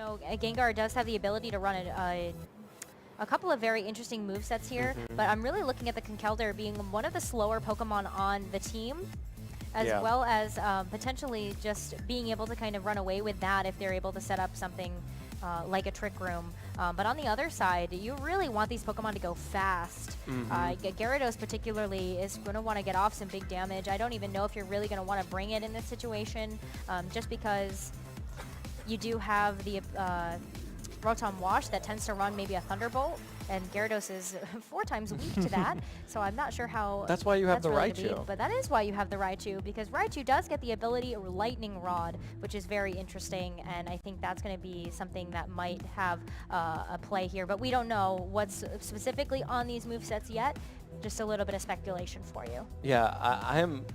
know, Gengar does have the ability to run a couple of very interesting movesets here, but I'm really looking at the Conkeldurr being one of the slower Pokemon on the team, as well as potentially just being able to kind of run away with that if they're able to set up something like a Trick Room. But on the other side, you really want these Pokemon to go fast. Gyarados particularly is going to want to get off some big damage. I don't even know if you're really going to want to bring it in this situation, just because you do have the Rotom Wash that tends to run maybe a Thunderbolt, and Gyarados is 4 times weak to that, so I'm not sure how that's why you have the really Raichu. But that is why you have the Raichu, because Raichu does get the ability of Lightning Rod, which is very interesting, and I think that's going to be something that might have a play here. But we don't know what's specifically on these movesets yet. Just a little bit of speculation for you. Yeah, I am...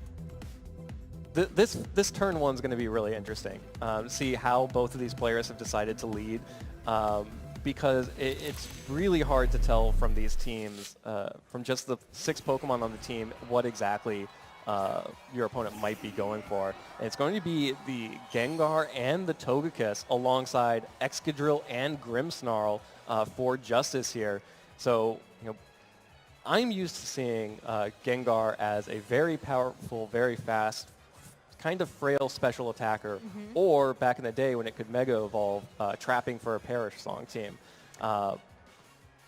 This turn one's going to be really interesting. See how both of these players have decided to lead, because it's really hard to tell from these teams, from just the 6 Pokemon on the team, what exactly your opponent might be going for. And it's going to be the Gengar and the Togekiss alongside Excadrill and Grimmsnarl for Justice here. So, you know, I'm used to seeing Gengar as a very powerful, very fast, kind of frail special attacker, or back in the day when it could Mega Evolve, trapping for a Perish Song team.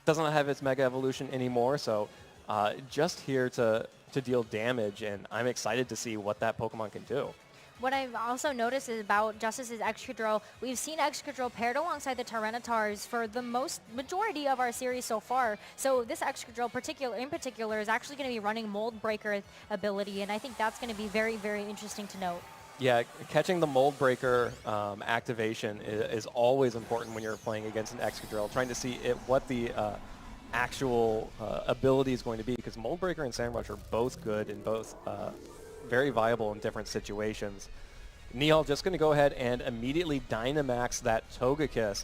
Doesn't have its Mega Evolution anymore, so just here to deal damage, and I'm excited to see what that Pokemon can do. What I've also noticed is about Justice's Excadrill, we've seen Excadrill paired alongside the Tyrannotars for the majority of our series so far. So this Excadrill in particular is actually going to be running Mold Breaker ability, and I think that's going to be very, very interesting to note. Yeah, catching the Mold Breaker activation is always important when you're playing against an Excadrill, trying to see what the actual ability is going to be, because Mold Breaker and Sandrush are both good and both very viable in different situations. Nihal just going to go ahead and immediately Dynamax that Togekiss,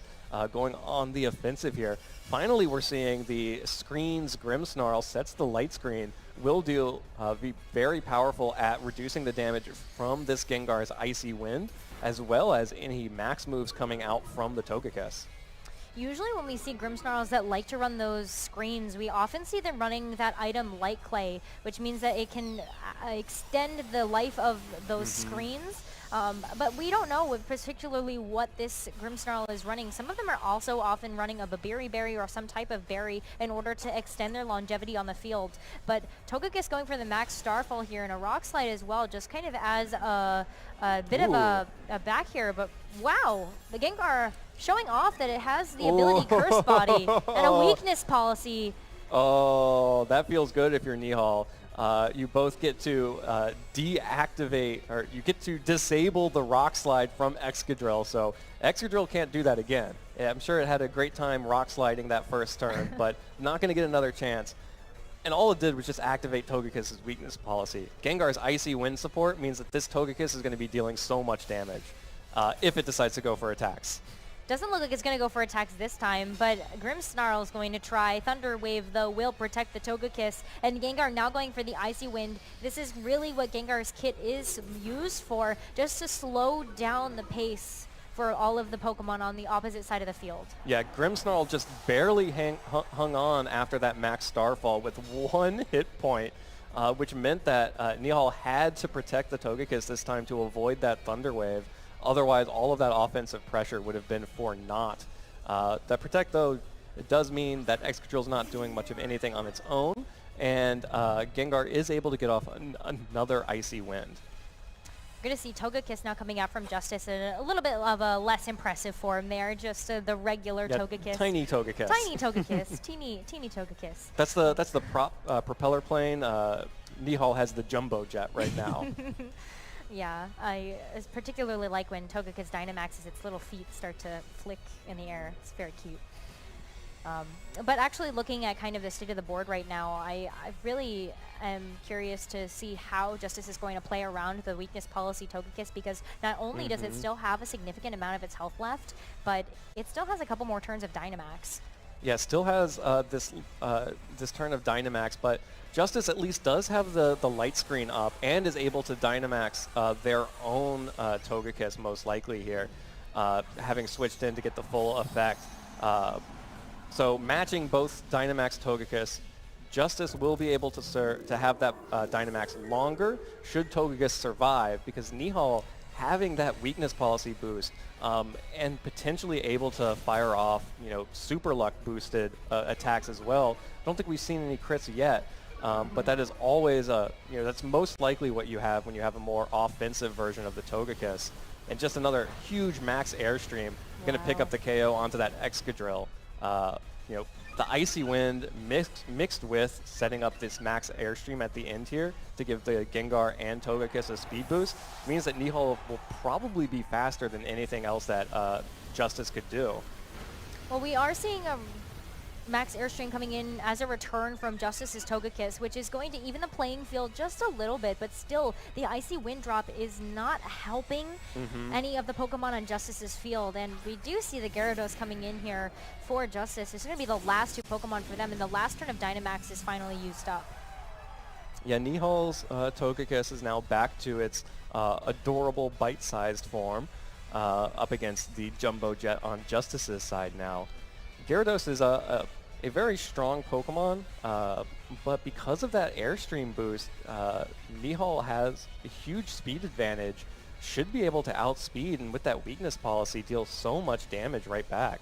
going on the offensive here. Finally, we're seeing the screen's Grimmsnarl sets the light screen. Will be very powerful at reducing the damage from this Gengar's Icy Wind, as well as any max moves coming out from the Togekiss. Usually when we see Grimmsnarls that like to run those screens, we often see them running that item Light Clay, which means that it can extend the life of those screens. But we don't know particularly what this Grimmsnarl is running. Some of them are also often running a Babiri Berry or some type of berry in order to extend their longevity on the field. But Togekiss going for the Max Starfall here and a Rock Slide as well, just kind of as a bit of a back here. But wow, the Gengar showing off that it has the ability Curse Body and a weakness policy. Oh, that feels good if you're Nihal. You both get to deactivate, or you get to disable the Rock Slide from Excadrill, so Excadrill can't do that again. I'm sure it had a great time Rock Sliding that first turn, but not going to get another chance. And all it did was just activate Togekiss's weakness policy. Gengar's Icy Wind support means that this Togekiss is going to be dealing so much damage if it decides to go for attacks. Doesn't look like it's going to go for attacks this time, but Grimmsnarl is going to try. Thunder Wave, though, will protect the Togekiss. And Gengar now going for the Icy Wind. This is really what Gengar's kit is used for, just to slow down the pace for all of the Pokemon on the opposite side of the field. Yeah, Grimmsnarl just barely hung on after that Max Starfall with 1 hit point, which meant that Nihal had to protect the Togekiss this time to avoid that Thunder Wave. Otherwise, all of that offensive pressure would have been for naught. That Protect, though, it does mean that Excadrill's not doing much of anything on its own, and Gengar is able to get off another Icy Wind. We're going to see Togekiss now coming out from Justice in a little bit of a less impressive form there, just the regular Togekiss. Tiny Togekiss. Tiny Togekiss. teeny Togekiss. That's the propeller plane. Nihal has the Jumbo Jet right now. Yeah, I particularly like when Togekiss Dynamaxes, its little feet start to flick in the air. It's very cute. But actually looking at kind of the state of the board right now, I really am curious to see how Justice is going to play around the weakness policy Togekiss, because not only does it still have a significant amount of its health left, but it still has a couple more turns of Dynamax. Yeah, still has this turn of Dynamax, but Justice at least does have the light screen up and is able to Dynamax their own Togekiss most likely here. having switched in to get the full effect. So matching both Dynamax Togekiss, Justice will be able to have that Dynamax longer should Togekiss survive, because Nihal having that weakness policy boost and potentially able to fire off, super luck boosted attacks as well. I don't think we've seen any crits yet, but that is always that's most likely what you have when you have a more offensive version of the Togekiss. And just another huge max airstream, going to pick up the KO onto that Excadrill. The Icy Wind mixed with setting up this max airstream at the end here to give the Gengar and Togekiss a speed boost means that Nihal will probably be faster than anything else that Justice could do. Well, we are seeing a max airstream coming in as a return from Justice's Togekiss, which is going to even the playing field just a little bit, but still the Icy Wind drop is not helping any of the Pokemon on Justice's field, and we do see the Gyarados coming in here for Justice. It's going to be the last 2 Pokemon for them, and the last turn of Dynamax is finally used up. Yeah, Nihal's Togekiss is now back to its adorable bite-sized form up against the Jumbo Jet on Justice's side now. Gyarados is a very strong Pokemon, but because of that Airstream boost, Nihal has a huge speed advantage, should be able to outspeed, and with that weakness policy, deal so much damage right back.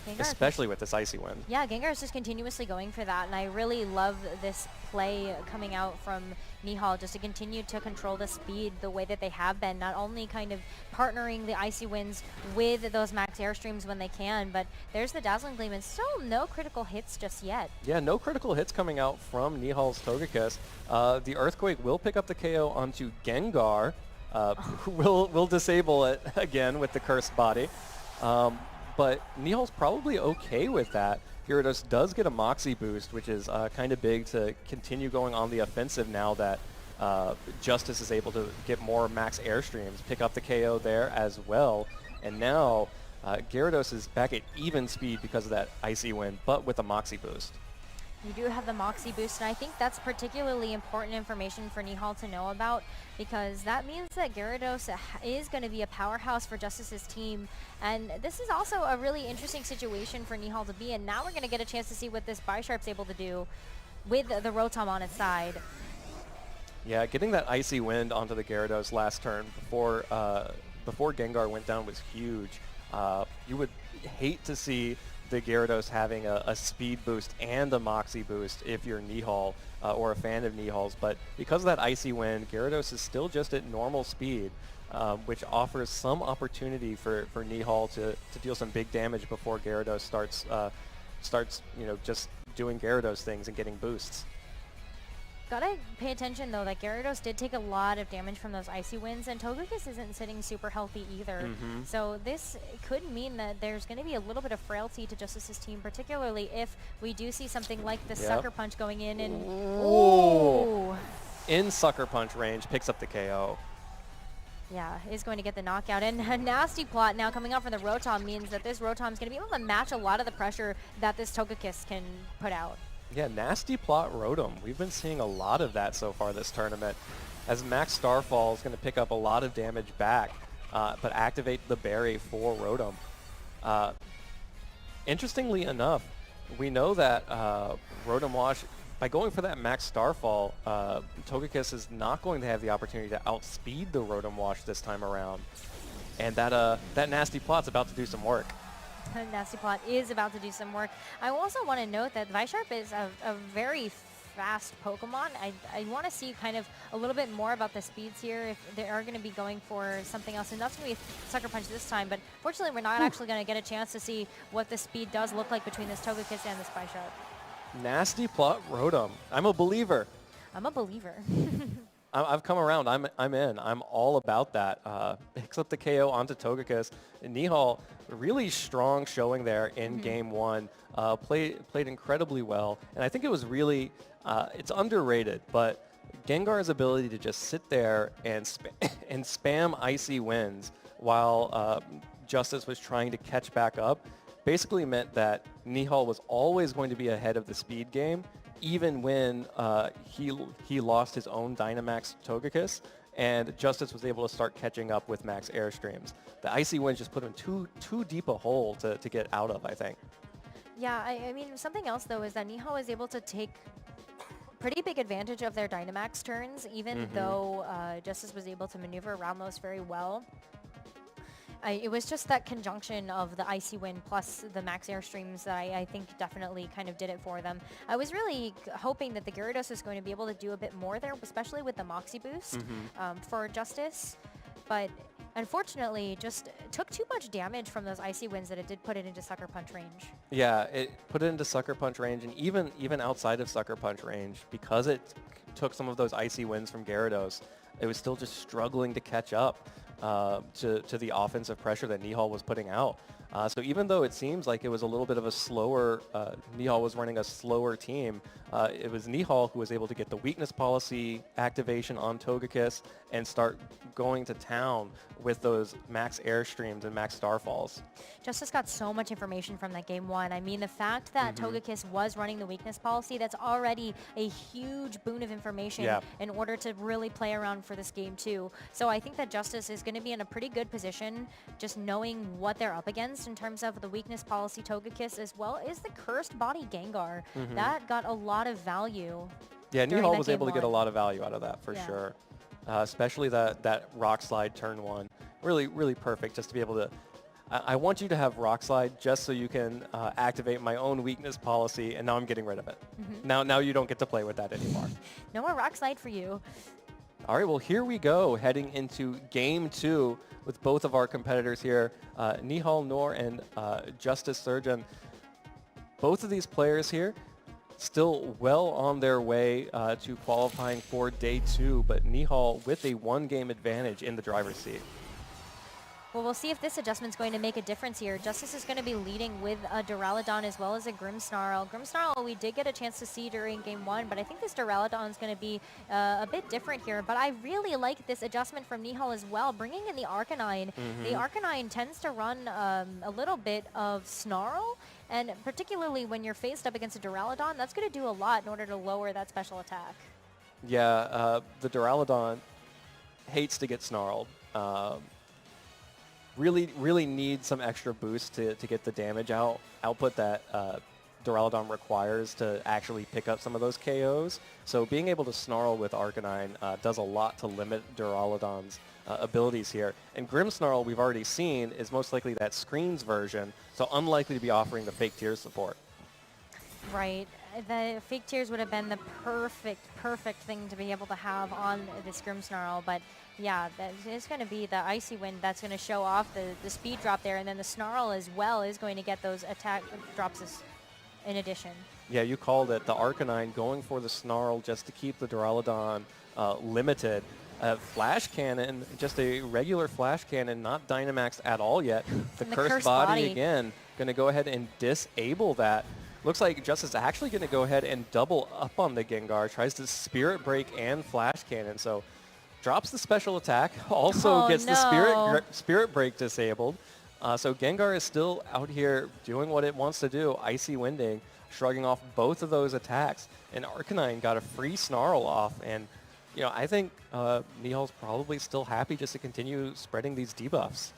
Gengar, especially with this Icy Wind. Yeah, Gengar is just continuously going for that, and I really love this play coming out from Nihal, just to continue to control the speed the way that they have been, not only kind of partnering the Icy Winds with those max airstreams when they can, but there's the Dazzling Gleam, and still no critical hits just yet. Yeah, no critical hits coming out from Nihal's Togekiss. The Earthquake will pick up the KO onto Gengar, who will disable it again with the Cursed Body. But Nihal's probably okay with that. Gyarados does get a Moxie boost, which is kind of big to continue going on the offensive now that Justice is able to get more max airstreams, pick up the KO there as well. And now Gyarados is back at even speed because of that Icy Wind, but with a Moxie boost. You do have the Moxie boost, and I think that's particularly important information for Nihal to know about, because that means that Gyarados is going to be a powerhouse for Justice's team, and this is also a really interesting situation for Nihal to be in. Now we're going to get a chance to see what this Bisharp's able to do with the Rotom on its side. Yeah, getting that Icy Wind onto the Gyarados last turn before Gengar went down was huge. You would hate to see the Gyarados having a speed boost and a Moxie boost if you're Nihal or a fan of Nihal's, but because of that Icy Wind, Gyarados is still just at normal speed, which offers some opportunity for Nihal to deal some big damage before Gyarados starts just doing Gyarados things and getting boosts. Gotta pay attention though that Gyarados did take a lot of damage from those Icy Winds, and Togekiss isn't sitting super healthy either. So this could mean that there's going to be a little bit of frailty to Justice's team, particularly if we do see something like the Sucker Punch going in and ooh. In Sucker Punch range, picks up the KO. Yeah, is going to get the knockout. And a Nasty Plot now coming out from the Rotom means that this Rotom is going to be able to match a lot of the pressure that this Togekiss can put out. Yeah, Nasty Plot Rotom. We've been seeing a lot of that so far this tournament, as Max Starfall is going to pick up a lot of damage back, but activate the berry for Rotom. Interestingly enough, we know that Rotom Wash, by going for that Max Starfall, Togekiss is not going to have the opportunity to outspeed the Rotom Wash this time around. And that Nasty Plot's about to do some work. Nasty Plot is about to do some work. I also want to note that Bisharp is a very fast Pokemon. I want to see kind of a little bit more about the speeds here, if they are going to be going for something else. And that's going to be a Sucker Punch this time, but fortunately we're not actually going to get a chance to see what the speed does look like between this Togekiss and this Bisharp. Nasty Plot Rotom. I'm a believer. I'm a believer. I've come around. I'm in. I'm all about that. Picks up the KO onto Togekiss. And Nihal, really strong showing there in Game 1. Played incredibly well. And I think it was really, it's underrated, but Gengar's ability to just sit there and spam Icy Winds while Justice was trying to catch back up basically meant that Nihal was always going to be ahead of the speed game, even when he lost his own Dynamax Togekiss, and Justice was able to start catching up with max airstreams. The icy winds just put him too deep a hole to get out of, I think. Yeah, I mean, something else, though, is that Nihal was able to take pretty big advantage of their Dynamax turns, even though Justice was able to maneuver around those very well. It was just that conjunction of the icy wind plus the max airstreams that I think definitely kind of did it for them. I was really hoping that the Gyarados is going to be able to do a bit more there, especially with the Moxie boost for Justice. But unfortunately, just took too much damage from those icy winds that it did put it into Sucker Punch range. Yeah, it put it into Sucker Punch range, and even outside of Sucker Punch range, because it took some of those icy winds from Gyarados, it was still just struggling to catch up to the offensive pressure that Nihal was putting out. So even though it seems like it was a little bit of a slower, Nihal was running a slower team, it was Nihal who was able to get the weakness policy activation on Togekiss and start going to town with those max airstreams and max starfalls. Justice got so much information from that game one. I mean, the fact that Togekiss was running the weakness policy, that's already a huge boon of information in order to really play around for this game too. So I think that Justice is going to be in a pretty good position just knowing what they're up against in terms of the weakness policy Togekiss, as well as the cursed body Gengar. That got a lot of value. Yeah, Nihal was able to get a lot of value out of that for sure. Especially that Rock Slide turn one. Really perfect just to be able to... I want you to have Rock Slide just so you can activate my own weakness policy, and now I'm getting rid of it. Now you don't get to play with that anymore. No more Rock Slide for you. All right, well, here we go, heading into Game 2 with both of our competitors here, Nihal Noor and Justice Surjan. Both of these players here still well on their way to qualifying for Day 2, but Nihal with a one-game advantage in the driver's seat. Well, we'll see if this adjustment's going to make a difference here. Justice is going to be leading with a Duraludon as well as a Grimmsnarl. Grimmsnarl we did get a chance to see during Game 1, but I think this Duraludon is going to be a bit different here. But I really like this adjustment from Nihal as well, bringing in the Arcanine. The Arcanine tends to run a little bit of Snarl, and particularly when you're faced up against a Duraludon, that's going to do a lot in order to lower that special attack. Yeah, the Duraludon hates to get snarled. Really need some extra boost to get the damage output that Duraludon requires to actually pick up some of those KOs. So being able to snarl with Arcanine does a lot to limit Duraludon's abilities here. And Grimmsnarl, we've already seen, is most likely that screens version, so unlikely to be offering the fake tears support. Right. The fake tears would have been the perfect thing to be able to have on this Grimmsnarl, but yeah, that is going to be the Icy Wind that's going to show off the speed drop there, and then the Snarl as well is going to get those attack drops in addition. Yeah, you called it. The Arcanine going for the Snarl just to keep the Duraludon limited. Flash Cannon, just a regular Flash Cannon, not Dynamaxed at all yet. The cursed body again, going to go ahead and disable that. Looks like Justice is actually going to go ahead and double up on the Gengar. Tries to Spirit Break and Flash Cannon. So drops the special attack. Also gets the Spirit Break disabled. So Gengar is still out here doing what it wants to do. Icy Winding, shrugging off both of those attacks. And Arcanine got a free Snarl off. And, you know, I think Nihal's probably still happy just to continue spreading these debuffs.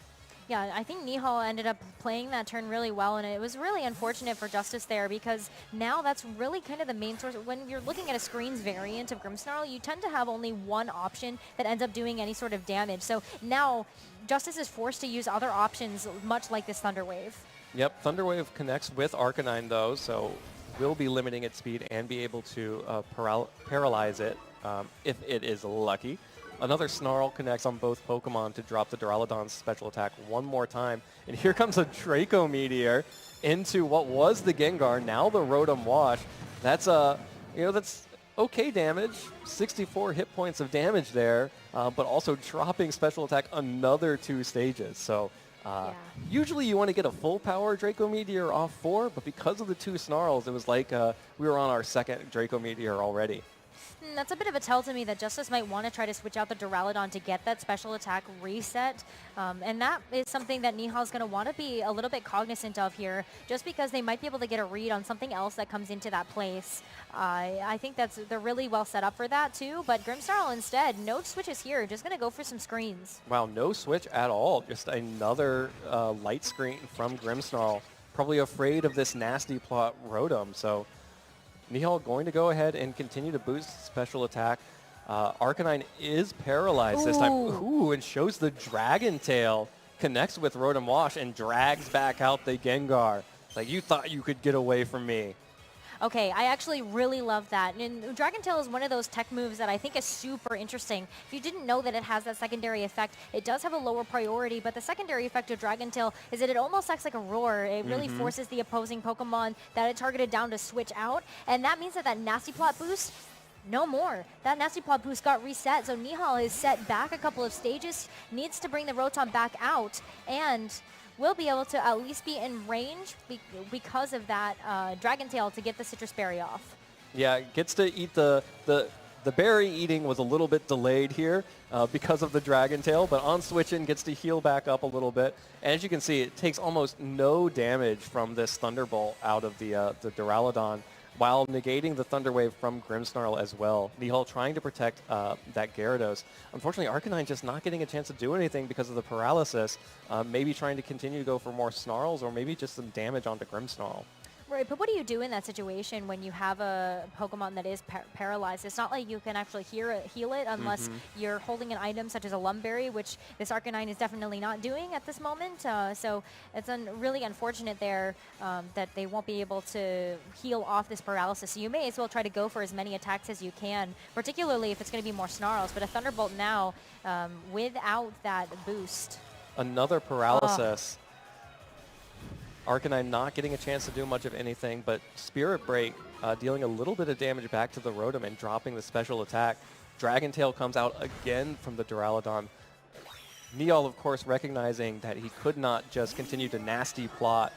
Yeah, I think Nihal ended up playing that turn really well, and it was really unfortunate for Justice there because now that's really kind of the main source. When you're looking at a screens variant of Grimmsnarl, you tend to have only one option that ends up doing any sort of damage. So now Justice is forced to use other options, much like this Thunder Wave. Yep, Thunder Wave connects with Arcanine, though, so will be limiting its speed and be able to paralyze it if it is lucky. Another Snarl connects on both Pokemon to drop the Duraludon's special attack one more time. And here comes a Draco Meteor into what was the Gengar, now the Rotom Wash. That's that's okay damage, 64 hit points of damage there, but also dropping special attack another 2 stages. So usually you want to get a full power Draco Meteor off 4, but because of the 2 Snarls, it was like we were on our second Draco Meteor already. That's a bit of a tell to me that Justice might want to try to switch out the Duraludon to get that special attack reset. And that is something that Nihal's going to want to be a little bit cognizant of here, just because they might be able to get a read on something else that comes into that place. I think they're really well set up for that too, but Grimmsnarl instead, no switches here, just going to go for some screens. Wow, no switch at all. Just another light screen from Grimmsnarl. Probably afraid of this nasty plot Rotom, so Nihal going to go ahead and continue to boost special attack. Arcanine is paralyzed this time. Ooh, and shows the Dragon Tail. Connects with Rotom Wash and drags back out the Gengar. It's like, you thought you could get away from me. Okay, I actually really love that. And Dragon Tail is one of those tech moves that I think is super interesting. If you didn't know that it has that secondary effect, it does have a lower priority, but the secondary effect of Dragon Tail is that it almost acts like a roar. It really forces the opposing Pokemon that it targeted down to switch out, and that means that that Nasty Plot boost, no more. That Nasty Plot boost got reset, so Nihal is set back a couple of stages, needs to bring the Rotom back out, and will be able to at least be in range because of that Dragon Tail to get the Citrus Berry off. Yeah, gets to eat the berry eating was a little bit delayed here because of the Dragon Tail, but on switching gets to heal back up a little bit. And as you can see, it takes almost no damage from this Thunderbolt out of the Duraludon, while negating the Thunder Wave from Grimmsnarl as well. Nihal trying to protect that Gyarados. Unfortunately, Arcanine just not getting a chance to do anything because of the paralysis. Maybe trying to continue to go for more Snarls or maybe just some damage onto Grimmsnarl. Right, but what do you do in that situation when you have a Pokemon that is paralyzed? It's not like you can actually heal it unless you're holding an item such as a Lumberry, which this Arcanine is definitely not doing at this moment. So it's really unfortunate there that they won't be able to heal off this paralysis. So you may as well try to go for as many attacks as you can, particularly if it's going to be more Snarls. But a Thunderbolt now without that boost. Another paralysis. Arcanine not getting a chance to do much of anything, but Spirit Break dealing a little bit of damage back to the Rotom and dropping the special attack. Dragon Tail comes out again from the Duraludon. Nihal, of course, recognizing that he could not just continue to nasty plot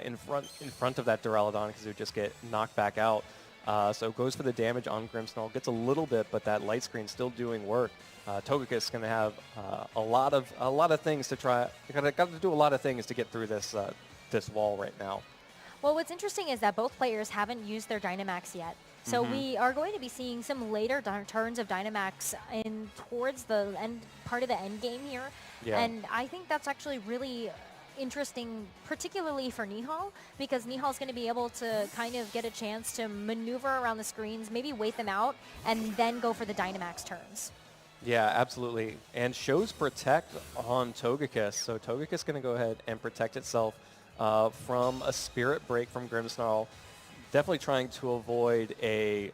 in front of that Duraludon because it would just get knocked back out. So goes for the damage on Grimmsnarl, gets a little bit, but that light screen still doing work. Togekiss going to have a lot of things to try. Got to do a lot of things to get through this wall right now. Well, what's interesting is that both players haven't used their Dynamax yet. So we are going to be seeing some later turns of Dynamax in towards the part of the end game here. Yeah. And I think that's actually really interesting, particularly for Nihal, because Nihal's going to be able to kind of get a chance to maneuver around the screens, maybe wait them out, and then go for the Dynamax turns. Yeah, absolutely. And shows Protect on Togekiss. So Togekiss going to go ahead and protect itself from a Spirit Break from Grimmsnarl. Definitely trying to avoid a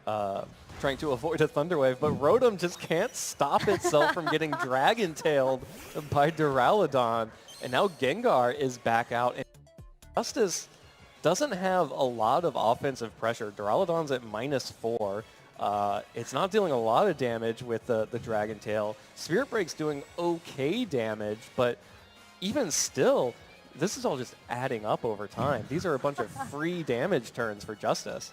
Thunder Wave, but Rotom just can't stop itself from getting Dragon Tailed by Duraludon. And now Gengar is back out. And Justice doesn't have a lot of offensive pressure. Duraludon's at -4. It's not dealing a lot of damage with the Dragon Tail. Spirit Break's doing okay damage, but even still, this is all just adding up over time. These are a bunch of free damage turns for Justice.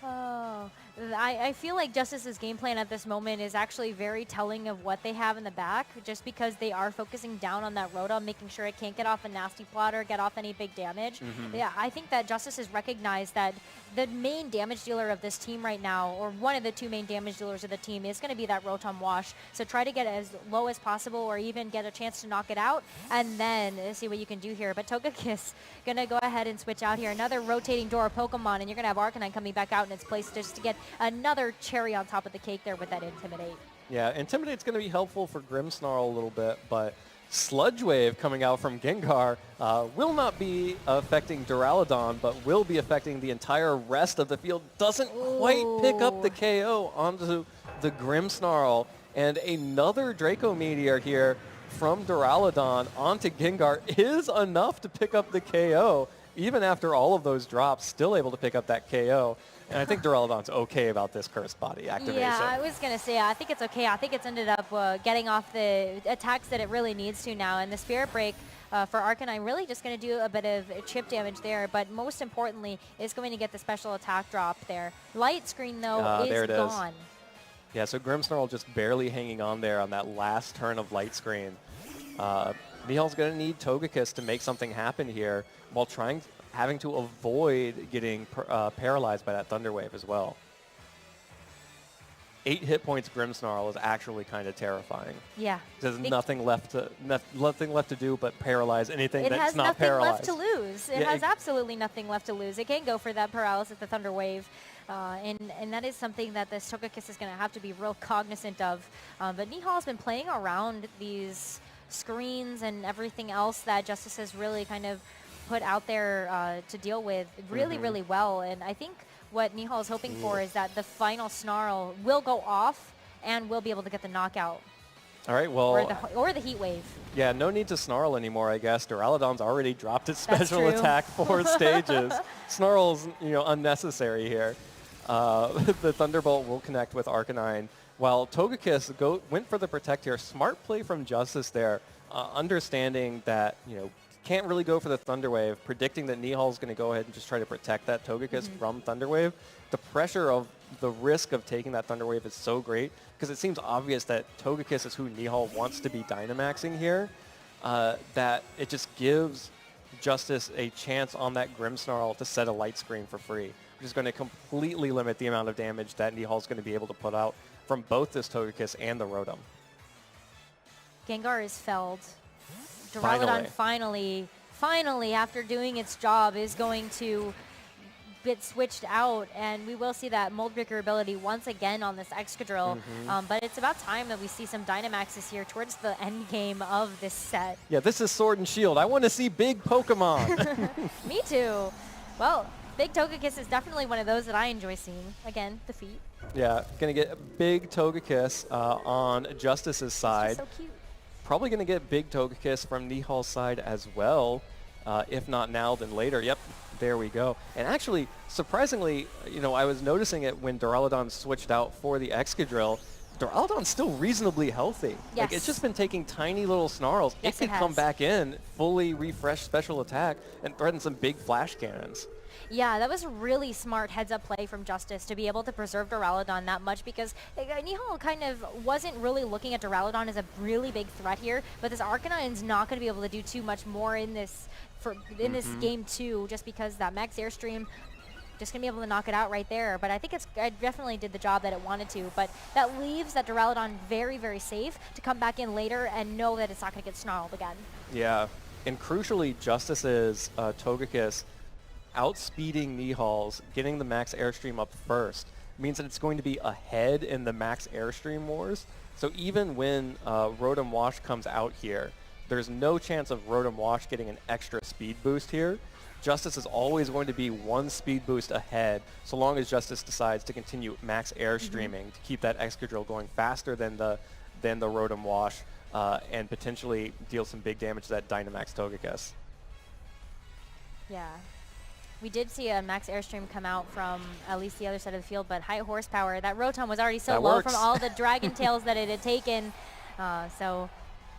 Oh, I feel like Justice's game plan at this moment is actually very telling of what they have in the back, just because they are focusing down on that Rotom, making sure it can't get off a nasty plot or get off any big damage. Yeah, I think that Justice has recognized that the main damage dealer of this team right now, or one of the two main damage dealers of the team, is going to be that Rotom Wash. So try to get as low as possible or even get a chance to knock it out, and then see what you can do here. But Togekiss going to go ahead and switch out here. Another rotating door Pokemon, and you're going to have Arcanine coming back out in its place just to get another cherry on top of the cake there with that Intimidate. Yeah, Intimidate's going to be helpful for Grimmsnarl a little bit, but Sludge Wave coming out from Gengar will not be affecting Duraludon, but will be affecting the entire rest of the field. Doesn't quite pick up the KO onto the Grimmsnarl. And another Draco Meteor here from Duraludon onto Gengar is enough to pick up the KO. Even after all of those drops, still able to pick up that KO. And I think Duraludon's okay about this Cursed Body activation. Yeah, I was going to say, I think it's okay. I think it's ended up getting off the attacks that it really needs to now. And the Spirit Break for Arcanine really just going to do a bit of chip damage there. But most importantly, it's going to get the special attack drop there. Light Screen, though, is gone. Yeah, so Grimmsnarl just barely hanging on there on that last turn of Light Screen. Nihal's going to need Togekiss to make something happen here while having to avoid getting paralyzed by that Thunder Wave as well. 8 hit points Grimmsnarl is actually kind of terrifying. Yeah. There's nothing left to do but paralyze anything that's not paralyzed. It has nothing left to lose. It has absolutely nothing left to lose. It can go for that paralysis, the Thunder Wave. And that is something that this Togekiss is going to have to be real cognizant of. But Nihal's been playing around these screens and everything else that Justice has really kind of put out there to deal with really, really well. And I think what Nihal is hoping for is that the final Snarl will go off and we'll be able to get the knockout. All right, well... Or the Heat Wave. Yeah, no need to Snarl anymore, I guess. Duraludon's already dropped its special attack 4 stages. Snarl's, unnecessary here. The Thunderbolt will connect with Arcanine. While Togekiss went for the Protect here. Smart play from Justice there. Understanding that, can't really go for the Thunder Wave, predicting that Nihal's going to go ahead and just try to protect that Togekiss from Thunder Wave. The pressure of the risk of taking that Thunder Wave is so great because it seems obvious that Togekiss is who Nihal wants to be Dynamaxing here, that it just gives Justice a chance on that Grimmsnarl to set a Light Screen for free, which is going to completely limit the amount of damage that Nihal's going to be able to put out from both this Togekiss and the Rotom. Gengar is felled. Duraludon finally, after doing its job, is going to get switched out, and we will see that Mold Breaker ability once again on this Excadrill. But it's about time that we see some Dynamaxes here towards the end game of this set. Yeah, this is Sword and Shield. I want to see big Pokemon. Me too. Well, big Togekiss is definitely one of those that I enjoy seeing. Again, defeat. Yeah, going to get a big Togekiss on Justice's side. So cute. Probably going to get big Togekiss from Nihal's side as well. If not now, then later. Yep, there we go. And actually, surprisingly, I was noticing it when Duraludon switched out for the Excadrill. Duraludon's still reasonably healthy. Yes. Like, it's just been taking tiny little snarls. Yes, it could come back in, fully refresh special attack, and threaten some big flash cannons. Yeah, that was really smart heads-up play from Justice to be able to preserve Duraludon that much because Nihal kind of wasn't really looking at Duraludon as a really big threat here, but this Arcanine's not going to be able to do too much more in this this game too, just because that Max Airstream just going to be able to knock it out right there. But I think it definitely did the job that it wanted to, but that leaves that Duraludon very, very safe to come back in later and know that it's not going to get snarled again. Yeah, and crucially, Justice's Togekiss outspeeding Nihal's, getting the Max Airstream up first, means that it's going to be ahead in the Max Airstream wars. So even when Rotom Wash comes out here, there's no chance of Rotom Wash getting an extra speed boost here. Justice is always going to be 1 speed boost ahead, so long as Justice decides to continue Max Airstreaming to keep that Excadrill going faster than the Rotom Wash and potentially deal some big damage to that Dynamax Togekiss. Yeah. We did see a Max Airstream come out from at least the other side of the field, but high horsepower. That Rotom was already so low from all the Dragon Tails that it had taken. So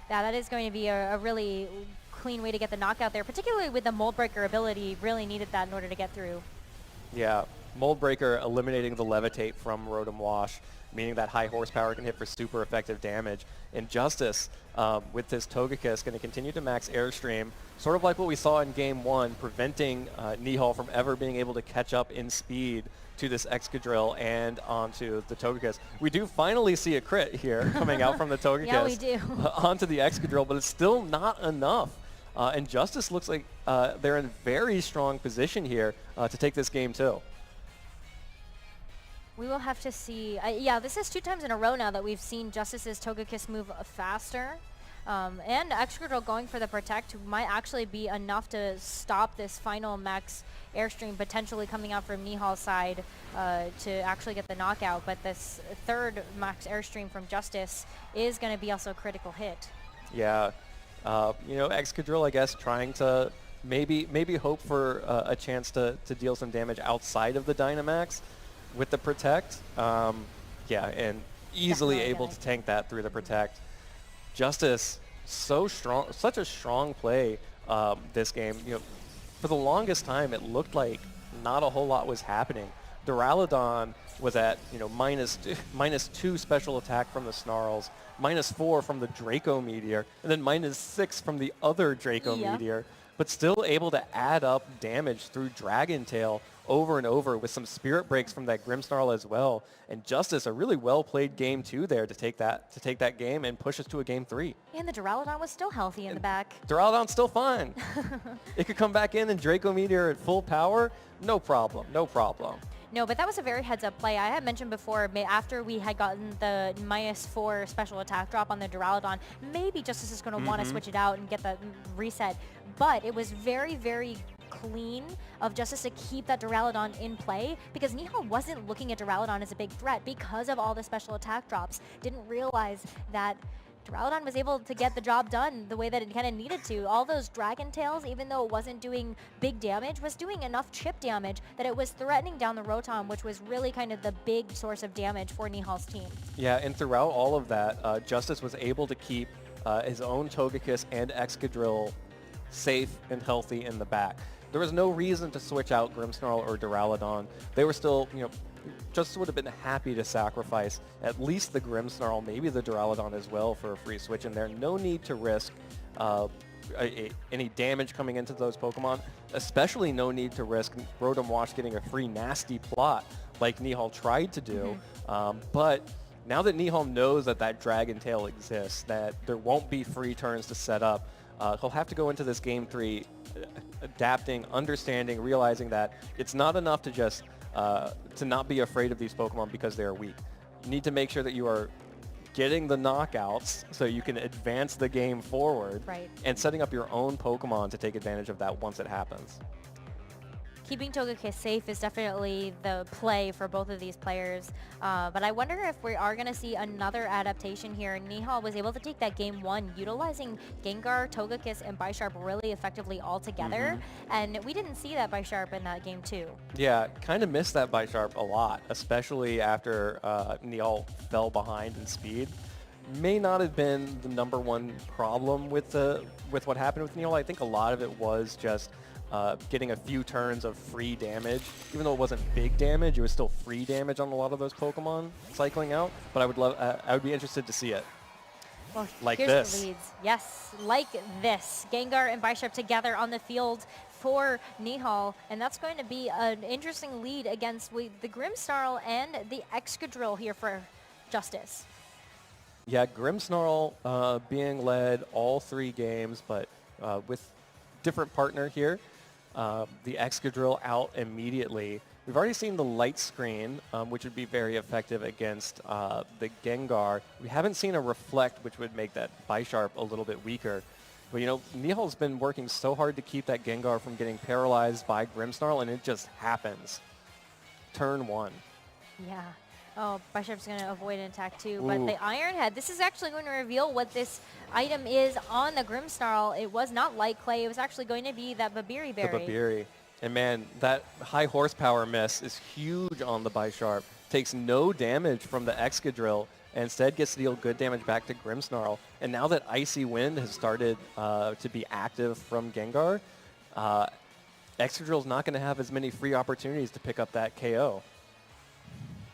that is going to be a really clean way to get the knockout there, particularly with the Mold Breaker ability. Really needed that in order to get through. Yeah, Mold Breaker eliminating the Levitate from Rotom Wash, meaning that high horsepower can hit for super effective damage. And Justice, with this Togekiss, going to continue to Max Airstream, sort of like what we saw in Game 1, preventing Nihal from ever being able to catch up in speed to this Excadrill and onto the Togekiss. We do finally see a crit here coming out from the Togekiss. Yeah, we do. Onto the Excadrill, but it's still not enough. And Justice looks like they're in very strong position here to take this game too. We will have to see. Yeah, this is 2 times in a row now that we've seen Justice's Togekiss move faster. And Excadrill going for the Protect might actually be enough to stop this final Max Airstream potentially coming out from Nihal's side to actually get the knockout. But this 3rd Max Airstream from Justice is going to be also a critical hit. Yeah. Excadrill, I guess, trying to maybe hope for a chance to deal some damage outside of the Dynamax with the Protect. Yeah, and easily able to tank that through the Protect. Justice, so strong, such a strong play this game. For the longest time, it looked like not a whole lot was happening. Duraludon was at, -2 special attack from the Snarls, -4 from the Draco Meteor, and then -6 from the other Draco Meteor, but still able to add up damage through Dragon Tail over and over with some Spirit Breaks from that Grimmsnarl as well. And Justice, a really well-played game 2 there to take that game and push us to a game 3. And the Duraludon was still healthy in the back. Duraludon's still fine. It could come back in and Draco Meteor at full power. No problem. No problem. No, but that was a very heads-up play. I had mentioned before, after we had gotten the -4 special attack drop on the Duraludon, maybe Justice is going to want to switch it out and get that reset. But it was very, very clean of Justice to keep that Duraludon in play, because Nihal wasn't looking at Duraludon as a big threat because of all the special attack drops. Didn't realize that Duraludon was able to get the job done the way that it kind of needed to. All those Dragon Tails, even though it wasn't doing big damage, was doing enough chip damage that it was threatening down the Rotom, which was really kind of the big source of damage for Nihal's team. Yeah, and throughout all of that, Justice was able to keep his own Togekiss and Excadrill safe and healthy in the back. There was no reason to switch out Grimmsnarl or Duraludon. They were still, Justice would have been happy to sacrifice at least the Grimmsnarl, maybe the Duraludon as well for a free switch in there. No need to risk any damage coming into those Pokemon, especially no need to risk Rotom Wash getting a free nasty plot like Nihal tried to do. But now that Nihal knows that Dragon Tail exists, that there won't be free turns to set up, he'll have to go into this Game 3 adapting, understanding, realizing that it's not enough to just to not be afraid of these Pokemon because they're weak. You need to make sure that you are getting the knockouts so you can advance the game forward, and setting up your own Pokemon to take advantage of that once it happens. Keeping Togekiss safe is definitely the play for both of these players, but I wonder if we are going to see another adaptation here. Nihal was able to take that game 1 utilizing Gengar, Togekiss, and Bisharp really effectively all together, and we didn't see that Bisharp in that game 2. Yeah, kind of missed that Bisharp a lot, especially after Nihal fell behind in speed. May not have been the #1 problem with what happened with Nihal. I think a lot of it was just getting a few turns of free damage. Even though it wasn't big damage, it was still free damage on a lot of those Pokemon cycling out. But I would be interested to see it. Well, like here's this. The leads. Yes, like this. Gengar and Bisharp together on the field for Nihal, and that's going to be an interesting lead against the Grimmsnarl and the Excadrill here for Justice. Yeah, Grimmsnarl being led all 3 games, but with different partner here. The Excadrill out immediately. We've already seen the light screen, which would be very effective against the Gengar. We haven't seen a Reflect, which would make that Bisharp a little bit weaker. But Nihal's been working so hard to keep that Gengar from getting paralyzed by Grimmsnarl, and it just happens. Turn 1. Yeah. Oh, Bisharp's going to avoid an attack too, but the Iron Head, this is actually going to reveal what this item is on the Grimmsnarl. It was not Light Clay, it was actually going to be that Babiri Berry. The Babiri. And man, that high horsepower miss is huge on the Bisharp. Takes no damage from the Excadrill, and instead gets to deal good damage back to Grimmsnarl. And now that Icy Wind has started to be active from Gengar, Excadrill's not going to have as many free opportunities to pick up that KO.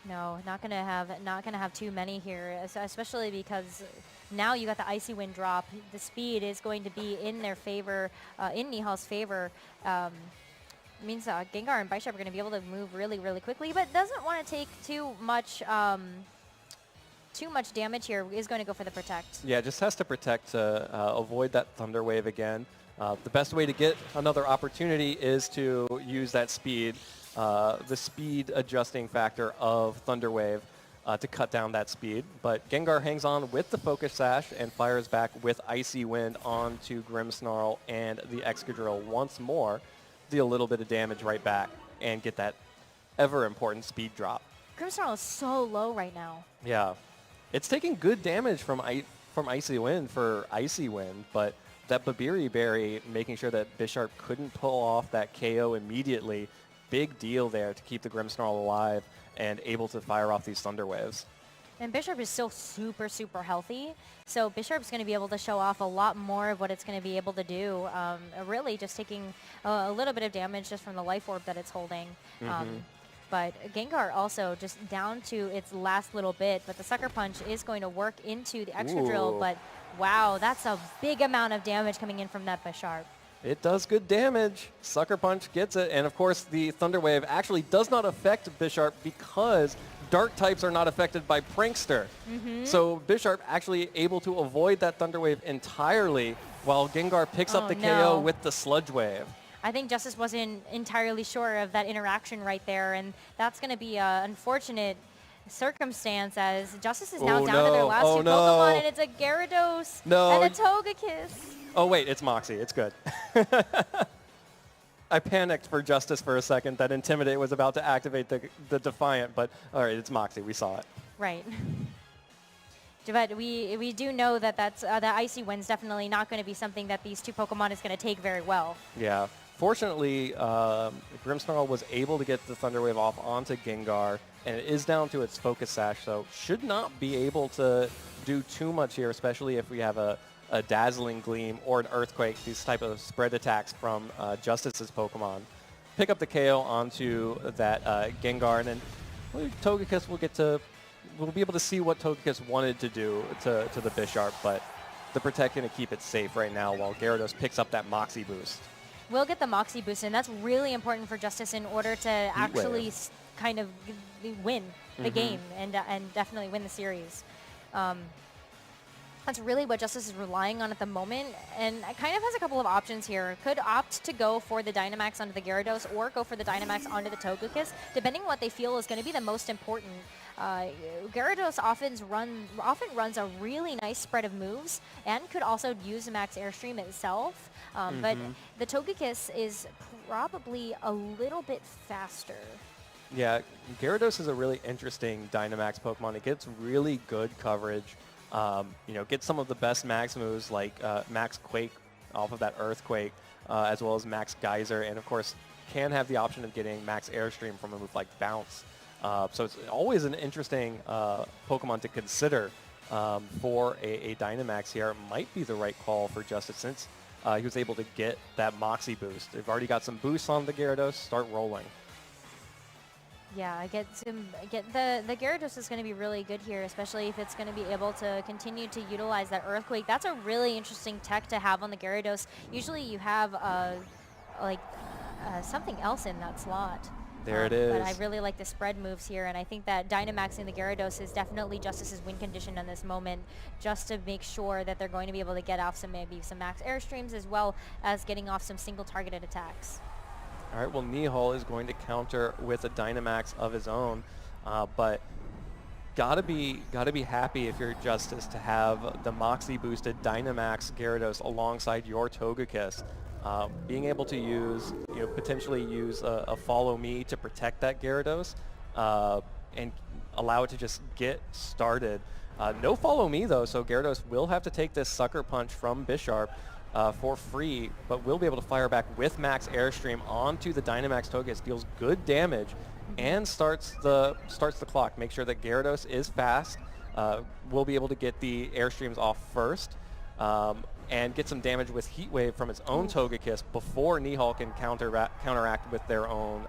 No, not gonna have too many here, especially because now you got the Icy Wind drop. The speed is going to be in their favor, in Nihal's favor. Means Gengar and Bisharp are going to be able to move really, really quickly, but doesn't want to take too much damage here. Is going to go for the Protect. Yeah, just has to protect to avoid that Thunder Wave again. The best way to get another opportunity is to use that speed. The speed adjusting factor of Thunder Wave to cut down that speed. But Gengar hangs on with the Focus Sash and fires back with Icy Wind onto Grimmsnarl and the Excadrill once more. Deal a little bit of damage right back and get that ever important speed drop. Grimmsnarl is so low right now. Yeah. It's taking good damage from Icy Wind for Icy Wind, but that Babiri Berry making sure that Bisharp couldn't pull off that KO immediately. Big deal there to keep the Grimmsnarl alive and able to fire off these Thunder Waves. And Bisharp is still super, super healthy, so Bisharp's going to be able to show off a lot more of what it's going to be able to do. Really just taking a little bit of damage just from the Life Orb that it's holding. But Gengar also just down to its last little bit, but the Sucker Punch is going to work into the extra drill, but wow, that's a big amount of damage coming in from that Bisharp. It does good damage. Sucker Punch gets it. And of course, the Thunder Wave actually does not affect Bisharp because Dark types are not affected by Prankster. So Bisharp actually able to avoid that Thunder Wave entirely while Gengar picks up the KO with the Sludge Wave. I think Justice wasn't entirely sure of that interaction right there, and that's going to be an unfortunate circumstance as Justice is now down to their last two Pokemon, and it's a Gyarados and a Togekiss. Oh, wait, it's Moxie. It's good. I panicked for Justice for a second that Intimidate was about to activate the Defiant, but all right, it's Moxie. We saw it. Right. But we do know that that's the Icy Wind's definitely not going to be something that these two Pokemon is going to take very well. Yeah. Fortunately, Grimmsnarl was able to get the Thunder Wave off onto Gengar, and it is down to its Focus Sash, so should not be able to do too much here, especially if we have a Dazzling Gleam or an Earthquake, these type of spread attacks from Justice's Pokemon. Pick up the KO onto that Gengar, and then Togekiss we'll be able to see what Togekiss wanted to do to the Bisharp, but the Protect going to keep it safe right now while Gyarados picks up that Moxie boost. We'll get the Moxie boost, and that's really important for Justice in order to actually kind of win the game and definitely win the series. That's really what Justice is relying on at the moment, and it kind of has a couple of options here. Could opt to go for the Dynamax onto the Gyarados or go for the Dynamax onto the Togekiss, depending on what they feel is going to be the most important. Gyarados often runs a really nice spread of moves and could also use the Max Airstream itself, but the Togekiss is probably a little bit faster. Yeah, Gyarados is a really interesting Dynamax Pokemon. It gets really good coverage. Get some of the best Max moves like Max Quake off of that Earthquake, as well as Max Geyser, and of course can have the option of getting Max Airstream from a move like Bounce. So it's always an interesting Pokemon to consider for a Dynamax here. It might be the right call for Justice since he was able to get that Moxie boost. They've already got some boosts on the Gyarados. Start rolling. Yeah, the Gyarados is going to be really good here, especially if it's going to be able to continue to utilize that Earthquake. That's a really interesting tech to have on the Gyarados. Usually you have something else in that slot. There it is. But I really like the spread moves here, and I think that Dynamaxing the Gyarados is definitely Justice's win condition in this moment, just to make sure that they're going to be able to get off maybe some Max Airstreams as well as getting off some single targeted attacks. All right, well, Nihal is going to counter with a Dynamax of his own, but gotta be happy if you're Justice to have the Moxie boosted Dynamax Gyarados alongside your Togekiss. Being able to use, potentially use a Follow Me to protect that Gyarados and allow it to just get started. No Follow Me though, so Gyarados will have to take this Sucker Punch from Bisharp for free, but will be able to fire back with Max Airstream onto the Dynamax Togekiss, deals good damage, and starts the clock. Make sure that Gyarados is fast. We'll be able to get the Airstreams off first, and get some damage with Heat Wave from its own Togekiss before Nihal can counteract with their own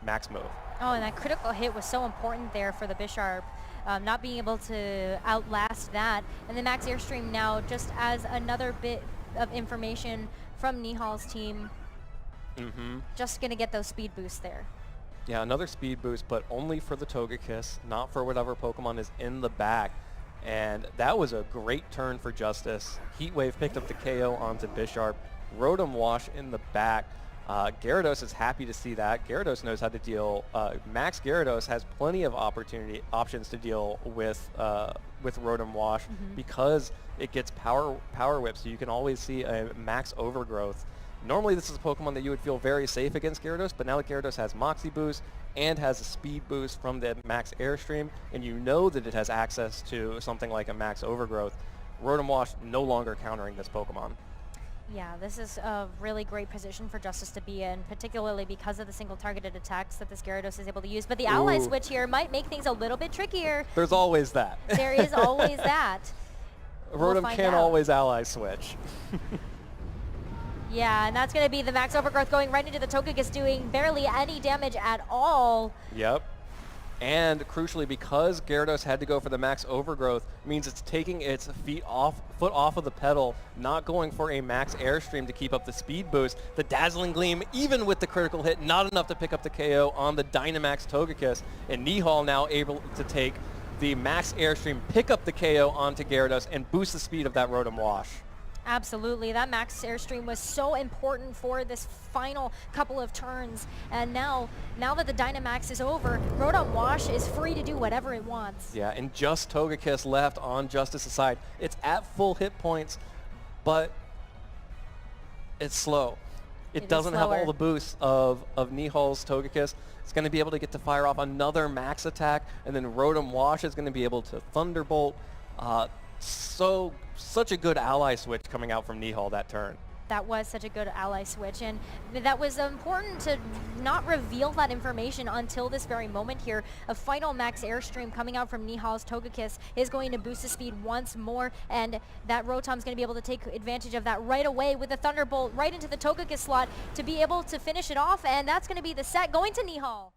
Max move. Oh, and that critical hit was so important there for the Bisharp. Not being able to outlast that, and the Max Airstream now just as another bit of information from Nihal's team. Just going to get those speed boosts there. Yeah, another speed boost, but only for the Togekiss, not for whatever Pokemon is in the back. And that was a great turn for Justice. Heat Wave picked up the KO onto Bisharp. Rotom Wash in the back. Gyarados is happy to see that. Gyarados knows how to deal. Max Gyarados has plenty of options to deal with Rotom Wash because it gets power whip, so you can always see a Max Overgrowth. Normally this is a Pokemon that you would feel very safe against Gyarados, but now that Gyarados has Moxie Boost and has a speed boost from the Max Airstream, and you know that it has access to something like a Max Overgrowth, Rotom Wash no longer countering this Pokemon. Yeah, this is a really great position for Justice to be in, particularly because of the single targeted attacks that this Gyarados is able to use. But the ally switch here might make things a little bit trickier. There's always that. There is always that. Rotom can't always ally switch. Yeah, and that's going to be the Max Overgrowth going right into the Togekiss, doing barely any damage at all. Yep. And crucially, because Gyarados had to go for the max overgrowth, means it's taking its foot off of the pedal, not going for a max airstream to keep up the speed boost. The Dazzling Gleam, even with the critical hit, not enough to pick up the KO on the Dynamax Togekiss. And Nihal now able to take the max airstream, pick up the KO onto Gyarados, and boost the speed of that Rotom Wash. Absolutely. That max airstream was so important for this final couple of turns. And now that the Dynamax is over, Rotom Wash is free to do whatever it wants. Yeah, and just Togekiss left on Justice's side. It's at full hit points, but it's slow. It doesn't have all the boosts of Nihal's Togekiss. It's going to be able to get to fire off another max attack, and then Rotom Wash is going to be able to Thunderbolt. Such a good ally switch coming out from Nihal that turn. That was such a good ally switch, and that was important to not reveal that information until this very moment here. A final max airstream coming out from Nihal's Togekiss is going to boost the speed once more, and that Rotom's going to be able to take advantage of that right away with the Thunderbolt right into the Togekiss slot to be able to finish it off, and that's going to be the set going to Nihal.